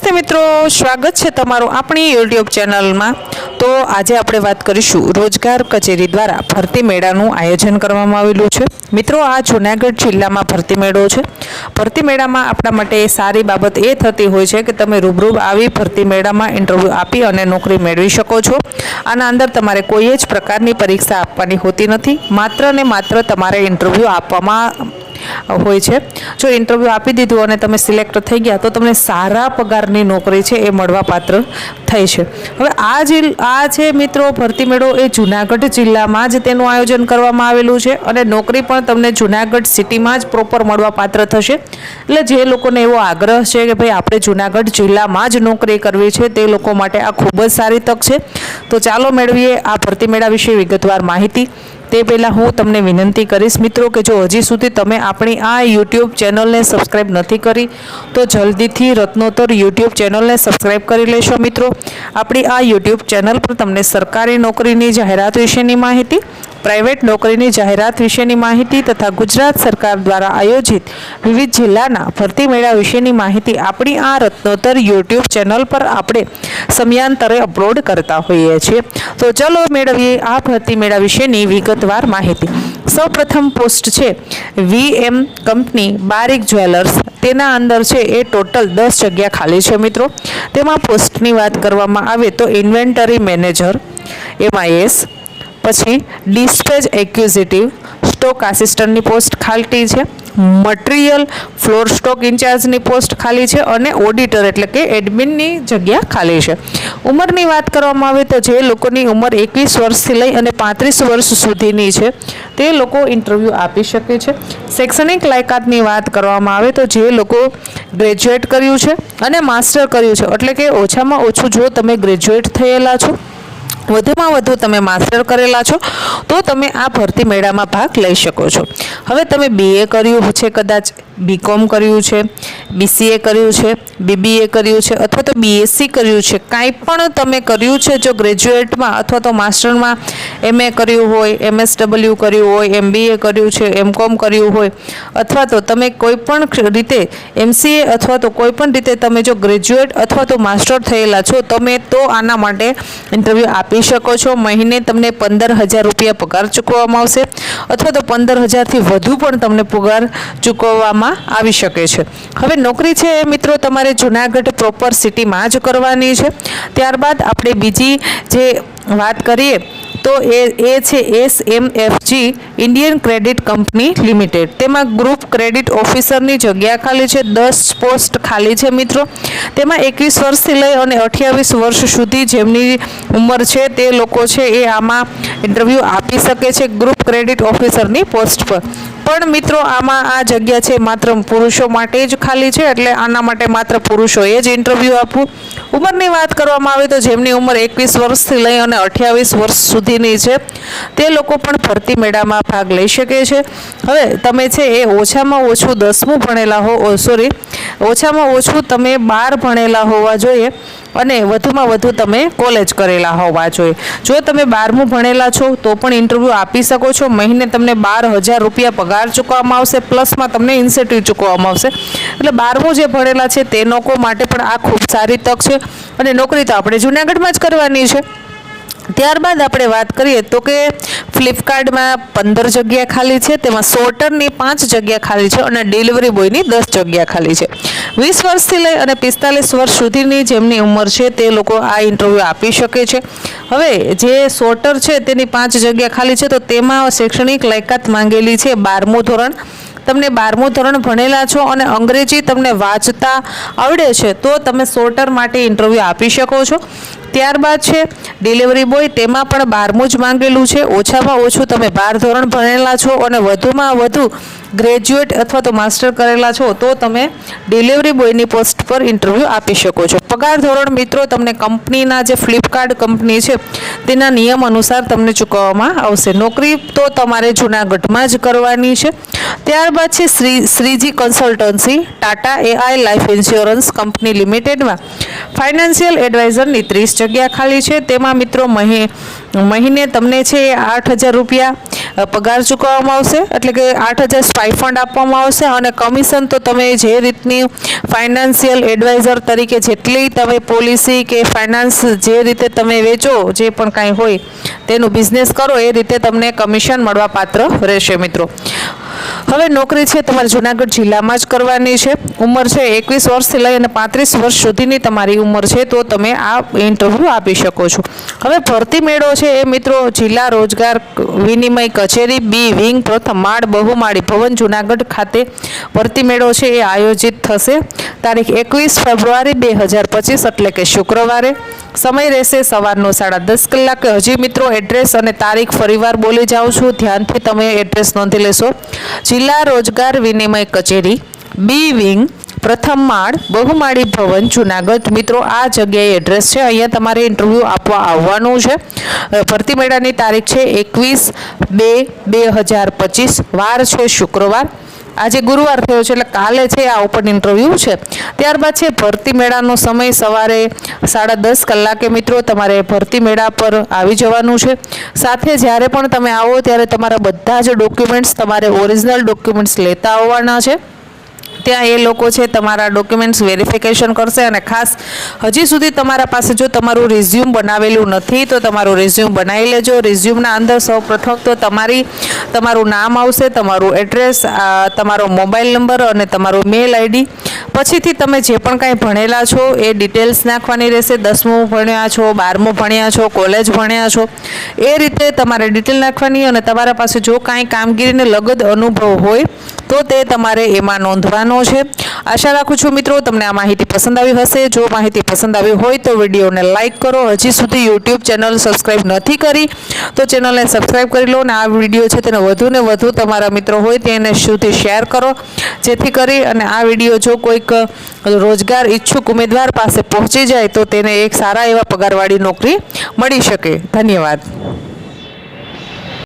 નમસ્તે મિત્રો, સ્વાગત છે તમારું આપણી યુટ્યુબ ચેનલમાં। તો આજે આપણે વાત કરીશું રોજગાર કચેરી દ્વારા ભરતી મેળાનું આયોજન કરવામાં આવેલું છે। મિત્રો, આ જૂનાગઢ જિલ્લામાં ભરતી મેળો છે। ભરતી મેળામાં આપણા માટે સારી બાબત એ થતી હોય છે કે તમે રૂબરૂ આવી ભરતી મેળામાં ઇન્ટરવ્યૂ આપી અને નોકરી મેળવી શકો છો। આના અંદર તમારે કોઈ જ પ્રકારની પરીક્ષા આપવાની હોતી નથી, માત્ર ને માત્ર તમારે ઇન્ટરવ્યૂ આપવામાં હોય છે। જો ઇન્ટરવ્યૂ આપી દીધું અને તમે સિલેક્ટ થઈ ગયા તો તમને સારા પગારની નોકરી છે એ મળવા પાત્ર થઈ છે। હવે આ છે મિત્રો ભરતી મેળો, એ જૂનાગઢ જિલ્લામાં જ તેનું આયોજન કરવામાં આવેલું છે અને નોકરી પણ તમને જૂનાગઢ સિટીમાં જ પ્રોપર મળવા પાત્ર થશે। એટલે જે લોકોને એવો આગ્રહ છે કે ભાઈ આપણે જૂનાગઢ જિલ્લામાં જ નોકરી કરવી છે તે લોકો માટે આ ખૂબ જ સારી તક છે। તો ચાલો મેળવીએ આ ભરતી મેળા વિશે વિગતવાર માહિતી। તે પહેલાં હું તમને વિનંતી કરીશ મિત્રો કે જો હજી સુધી તમે આપણી આ યુટ્યુબ ચેનલને સબસ્ક્રાઈબ નથી કરી તો જલ્દીથી રત્નોત્તર યુટ્યુબ ચેનલને સબસ્ક્રાઈબ કરી લેશો મિત્રો। આપણી આ યુટ્યુબ ચેનલ પર તમને સરકારી નોકરીની જાહેરાત વિશેની માહિતી, પ્રાઇવેટ નોકરીની જાહેરાત વિશેની માહિતી તથા ગુજરાત સરકાર દ્વારા આયોજિત વિવિધ જિલ્લાના ભરતી મેળા વિશેની માહિતી આપણી આ રત્નોત્તર યુટ્યુબ ચેનલ પર આપણે સમયાંતરે અપલોડ કરતા હોઈએ છીએ। તો ચલો મેળવીએ આ ભરતી મેળા વિશેની વિગતવાર માહિતી। સૌપ્રથમ પોસ્ટ છે VM કંપની બારીક જ્વેલર્સ, તેના અંદર છે એ ટોટલ 10 જગ્યા ખાલી છે મિત્રો। તેમાં પોસ્ટની વાત કરવામાં આવે તો ઇન્વેન્ટરી મેનેજર MIS, પછી ડિસ્પેચ એક્ઝિક્યુટિવ, સ્ટોક આસિસ્ટન્ટની પોસ્ટ ખાલી છે, મટીરિયલ ફ્લોર સ્ટોક ઇન્ચાર્જની પોસ્ટ ખાલી છે અને ઓડિટર એટલે કે એડમિનની જગ્યા ખાલી છે। ઉંમરની વાત કરવામાં આવે તો જે લોકોની ઉંમર 21 વર્ષથી લઈ અને 35 વર્ષ સુધીની છે તે લોકો ઇન્ટરવ્યૂ આપી શકે છે। શૈક્ષણિક લાયકાતની વાત કરવામાં આવે તો જે લોકો ગ્રેજ્યુએટ કર્યું છે અને માસ્ટર કર્યું છે, એટલે કે ઓછામાં ઓછું જો તમે ગ્રેજ્યુએટ થયેલા છો, વધુમાં વધુ તમે માસ્ટર કરેલા છો તો તમે આ ભરતી મેળામાં ભાગ લઈ શકો છો। હવે તમે BA કર્યું છે, કદાચ BCom કર્યું છે, BCA કર્યું છે, BBA કર્યું છે અથવા તો BSc કર્યું છે, કાંઈ પણ તમે કર્યું છે જો ગ્રેજ્યુએટમાં અથવા તો માસ્ટરમાં MA કર્યું હોય, MSW કર્યું હોય, MBA કર્યું છે, MCom કર્યું હોય અથવા તો તમે કોઈ પણ રીતે MCA અથવા તો કોઈ પણ રીતે તમે જો ગ્રેજ્યુએટ અથવા તો માસ્ટર થયેલા છો તમે તો આના માટે ઇન્ટરવ્યૂ આપી શકો છો। મહિને તમને 15,000 રૂપિયા પગાર ચૂકવવામાં આવશે અથવા તો 15,000થી વધુ પણ તમને પગાર ચૂકવવામાં આવી શકે છે। હવે નોકરી છે એ મિત્રો તમારે જૂનાગઢ પ્રોપર સિટીમાં જ કરવાની છે। ત્યારબાદ આપણે બીજી જે વાત કરીએ તો એ છે SMFG Indian credit company limited, તેમાં ગ્રુપ ક્રેડિટ ઓફિસરની જગ્યા ખાલી છે, 10 પોસ્ટ ખાલી છે મિત્રો। તેમાં 21 વર્ષથી લઈ અને 28 વર્ષ સુધી જેમની ઉંમર છે તે લોકો છે એ આમાં ઇન્ટરવ્યૂ આપી શકે છે ગ્રુપ ક્રેડિટ ઓફિસરની પોસ્ટ પર। પણ મિત્રો આમાં આ જગ્યા છે માત્ર પુરુષો માટે જ ખાલી છે, એટલે આના માટે માત્ર પુરુષોએ જ ઇન્ટરવ્યૂ આપવું। ઉંમરની વાત કરવામાં આવે તો જેમની ઉંમર 21 વર્ષથી લઈ અને 28 વર્ષ સુધીની છે તે લોકો પણ ભરતી મેળામાં ભાગ લઈ શકે છે। હવે તમે છે એ ઓછામાં ઓછું 10મું ભણેલા ઓછામાં ઓછું તમે 12 ભણેલા હોવા જોઈએ અને વધુમાં વધુ તમે કોલેજ કરેલા હોવા જોઈએ। જો તમે 12મું ભણેલા છો તો પણ ઇન્ટરવ્યૂ આપી શકો છો। મહિને તમને 12,000 રૂપિયા પગાર ચૂકવવામાં આવશે, પ્લસમાં તમને ઇન્સેન્ટિવ ચૂકવવામાં આવશે। એટલે 12મું જે ભણેલા છે તે લોકો માટે પણ આ ખૂબ સારી તક છે અને નોકરી તો આપણે જૂનાગઢમાં જ કરવાની છે। ત્યારબાદ આપણે વાત કરીએ તો કે ફ્લિપકાર્ટમાં 15 જગ્યા ખાલી છે, તેમાં સોર્ટરની 5 જગ્યા ખાલી છે અને ડિલિવરી બોયની 10 જગ્યા ખાલી છે। 20 વર્ષથી લઈ અને 45 વર્ષ સુધીની જેમની ઉંમર છે તે લોકો આ ઇન્ટરવ્યૂ આપી શકે છે। હવે જે સોર્ટર છે તેની 5 જગ્યા ખાલી છે તો તેમાં શૈક્ષણિક લાયકાત માંગેલી છે 12મું ધોરણ। તમને 12મું ધોરણ ભણેલા છો અને અંગ્રેજી તમને વાંચતા આવડે છે તો તમે સોર્ટર માટે ઇન્ટરવ્યૂ આપી શકો છો। ત્યારબાદ છે ડિલિવરી બોય, તેમાં પણ 12મું જ માંગેલું છે। ઓછામાં ઓછું તમે 12 ધોરણ ભણેલા છો અને વધુમાં વધુ ગ્રેજ્યુએટ અથવા તો માસ્ટર કરેલા છો તો તમે ડિલિવરી બોયની પોસ્ટ પર ઇન્ટરવ્યૂ આપી શકો છો। પગાર ધોરણ મિત્રો તમને કંપનીના જે ફ્લિપકાર્ટ કંપની છે તેના નિયમ અનુસાર તમને ચૂકવવામાં આવશે। નોકરી તો તમારે જૂનાગઢમાં જ કરવાની છે। ત્યારબાદ છે Shreeji consultancy Tata AI life insurance company લિમિટેડમાં ફાઇનાન્શિયલ એડવાઇઝરની 30 જગ્યા ખાલી છે। તેમાં મિત્રો મહિને તમને છે 8,000 રૂપિયા પગાર ચૂકવવામાં આવશે, એટલે કે 8,000 સ્ટાઇફંડ આપવામાં આવશે અને કમિશન તો તમે જે રીતની ફાઇનાન્શિયલ એડવાઇઝર તરીકે જેટલી તમે પોલિસી કે ફાઇનાન્સ જે રીતે તમે વેચો, જે પણ કાંઈ હોય તેનું બિઝનેસ કરો એ રીતે તમને કમિશન મળવા પાત્ર રહેશે મિત્રો. હવે નોકરી છે તમારે જુનાગઢ જિલ્લામાં જ કરવાની છે. ઉંમર છે 21 વર્ષથી લઈ અને 35 વર્ષ સુધીની તમારી ઉંમર છે, તો તમે આ ઇન્ટરવ્યૂ આપી શકો છો. હવે ભરતી મેળો છે એ મિત્રો જિલ્લા રોજગાર વિનિમય કચેરી બી વિંગ પ્રથમ માળ બહુમાળી ભવન જુનાગઢ ખાતે ભરતી મેળો છે એ આયોજિત થશે. તારીખ 21 ફેબ્રુઆરી 2025 એટલે કે શુક્રવારે. સમય રહેશે સવારનો 10:30 કલાકે. હજી મિત્રો એડ્રેસ અને તારીખ ફરીવાર બોલી જાઉં છું, ધ્યાનથી તમે એડ્રેસ નોંધી લેશો. જિલ્લા રોજગાર વિનિમય કચેરી બી વિંગ પ્રથમ માળ બહુમાળી ભવન જુનાગઢ. મિત્રો આ જગ્યાએ એડ્રેસ છે, અહીંયા તમારે ઇન્ટરવ્યૂ આપવા આવવાનું છે. ભરતી મેળાની તારીખ છે 21/2/2025, વાર છે શુક્રવાર. આજે ગુરુવાર થયો છે એટલે કાલે છે આ ઓપન ઇન્ટરવ્યૂ છે. ત્યારબાદ છે ભરતી મેળાનો સમય સવારે 10:30 કલાકે. મિત્રો તમારે ભરતી મેળા પર આવી જવાનું છે. સાથે જ્યારે પણ તમે આવો ત્યારે તમારા બધા જ ડોક્યુમેન્ટ્સ, તમારે ઓરિજિનલ ડોક્યુમેન્ટ્સ લેતા આવવાના છે. ત્યાં એ લોકો છે તમારા ડોક્યુમેન્ટ્સ વેરિફિકેશન કરશે અને ખાસ હજી સુધી તમારા પાસે જો તમારું રિઝ્યુમ બનાવેલું નથી તો તમારું રિઝ્યુમ બનાવી લેજો. રિઝ્યુમના અંદર સૌપ્રથમ તો તમારું નામ આવશે, તમારું એડ્રેસ, તમારો મોબાઈલ નંબર અને તમારું મેલ આઈડી. પછીથી તમે જે પણ કાંઈ ભણેલા છો એ ડિટેલ્સ નાખવાની રહેશે. 10મું ભણ્યા છો, 12મું ભણ્યા છો, કોલેજ ભણ્યા છો, એ રીતે તમારે ડિટેલ નાખવાની અને તમારા પાસે જો કાંઈ કામગીરીને લગત અનુભવ હોય તો તે તમારે એમાં નોંધવાનો છે. આશા રાખું છું મિત્રો તમને આ માહિતી પસંદ આવી હશે. જો માહિતી પસંદ આવી હોય તો વિડીયોને લાઇક કરો. હજી સુધી યુટ્યુબ ચેનલ સબસ્ક્રાઈબ નથી કરી તો ચેનલને સબસ્ક્રાઈબ કરી લો અને આ વિડીયો છે તેને વધુને વધુ તમારા મિત્રો હોય તેને સુધી શેર કરો, જેથી કરી અને આ વિડીયો જો કોઈક રોજગાર ઈચ્છુક ઉમેદવાર પાસે પહોંચી જાય તો તેને એક સારા એવા પગારવાળી નોકરી મળી શકે. ધન્યવાદ.